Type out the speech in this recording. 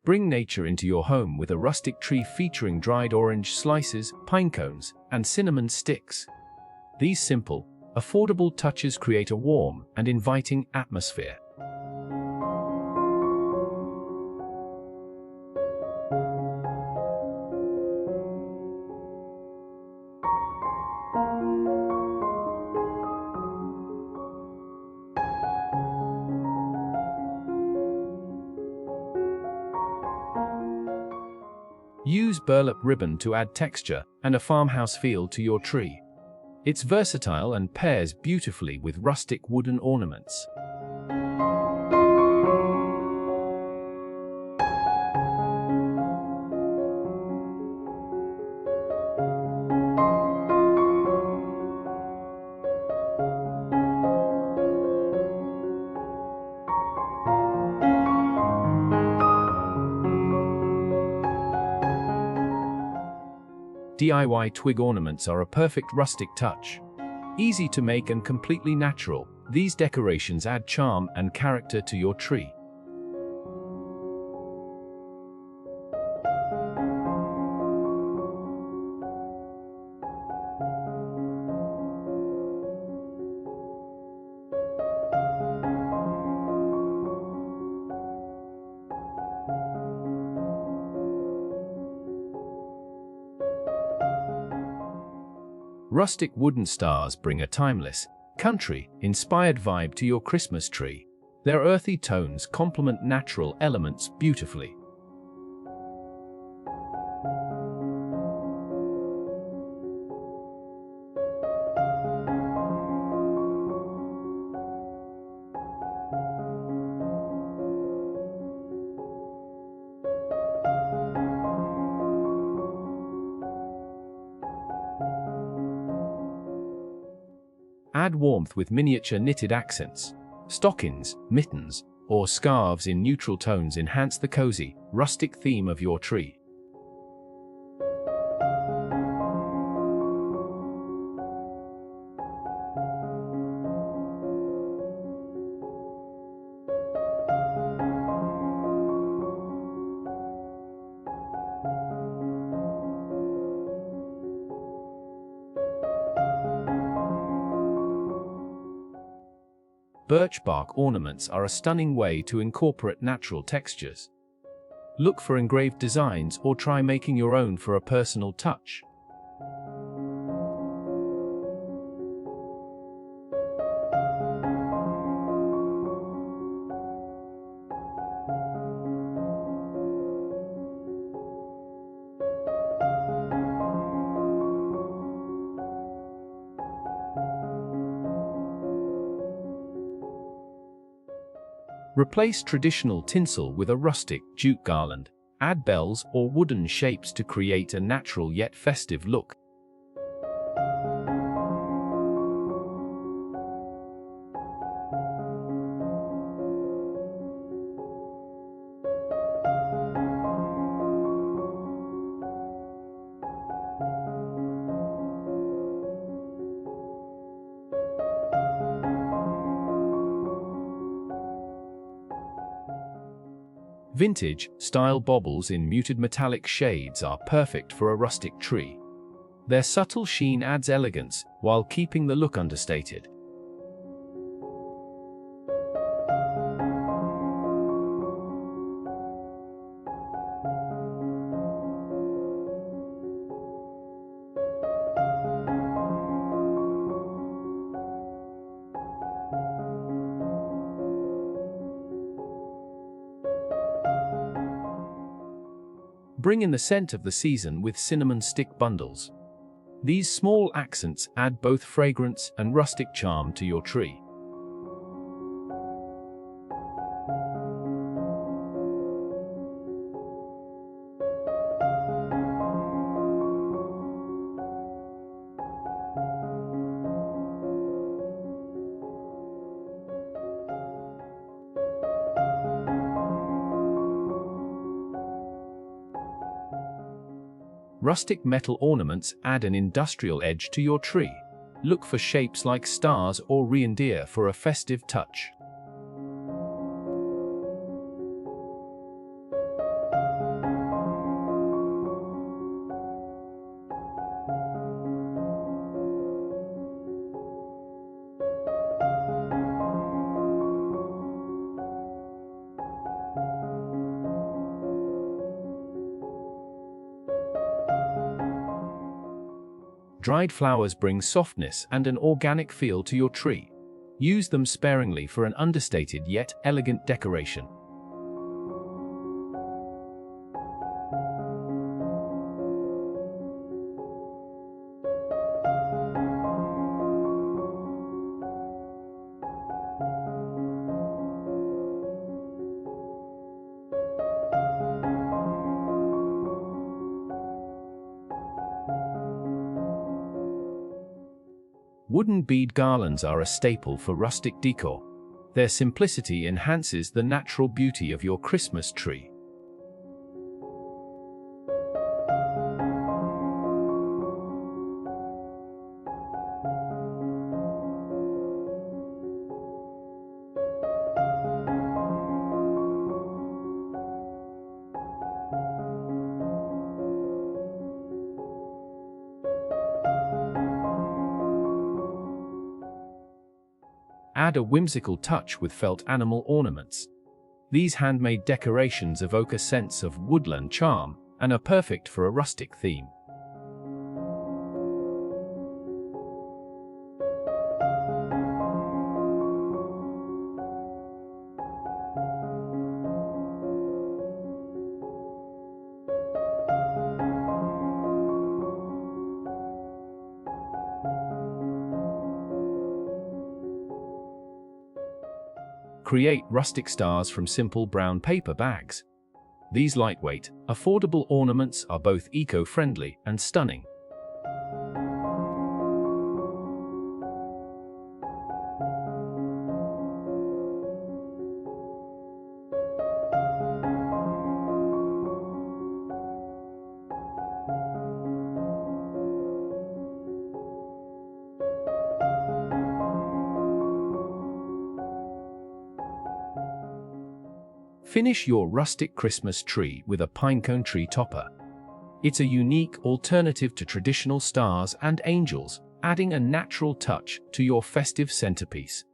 Bring nature into your home with a rustic tree featuring dried orange slices, pine cones, and cinnamon sticks. These simple, affordable touches create a warm and inviting atmosphere. Use burlap ribbon to add texture and a farmhouse feel to your tree. It's versatile and pairs beautifully with rustic wooden ornaments. DIY twig ornaments are a perfect rustic touch. Easy to make and completely natural, these decorations add charm and character to your tree. Rustic wooden stars bring a timeless, country-inspired vibe to your Christmas tree. Their earthy tones complement natural elements beautifully. Add warmth with miniature knitted accents. Stockings, mittens, or scarves in neutral tones enhance the cozy, rustic theme of your tree. Birch bark ornaments are a stunning way to incorporate natural textures. Look for engraved designs or try making your own for a personal touch. Replace traditional tinsel with a rustic jute garland. Add bells or wooden shapes to create a natural yet festive look. Vintage-style baubles in muted metallic shades are perfect for a rustic tree. Their subtle sheen adds elegance while keeping the look understated. Bring in the scent of the season with cinnamon stick bundles. These small accents add both fragrance and rustic charm to your tree. Rustic metal ornaments add an industrial edge to your tree. Look for shapes like stars or reindeer for a festive touch. Dried flowers bring softness and an organic feel to your tree. Use them sparingly for an understated yet elegant decoration. Wooden bead garlands are a staple for rustic decor. Their simplicity enhances the natural beauty of your Christmas tree. Add a whimsical touch with felt animal ornaments. These handmade decorations evoke a sense of woodland charm and are perfect for a rustic theme. Create rustic stars from simple brown paper bags. These lightweight, affordable ornaments are both eco-friendly and stunning. Finish your rustic Christmas tree with a pinecone tree topper. It's a unique alternative to traditional stars and angels, adding a natural touch to your festive centerpiece.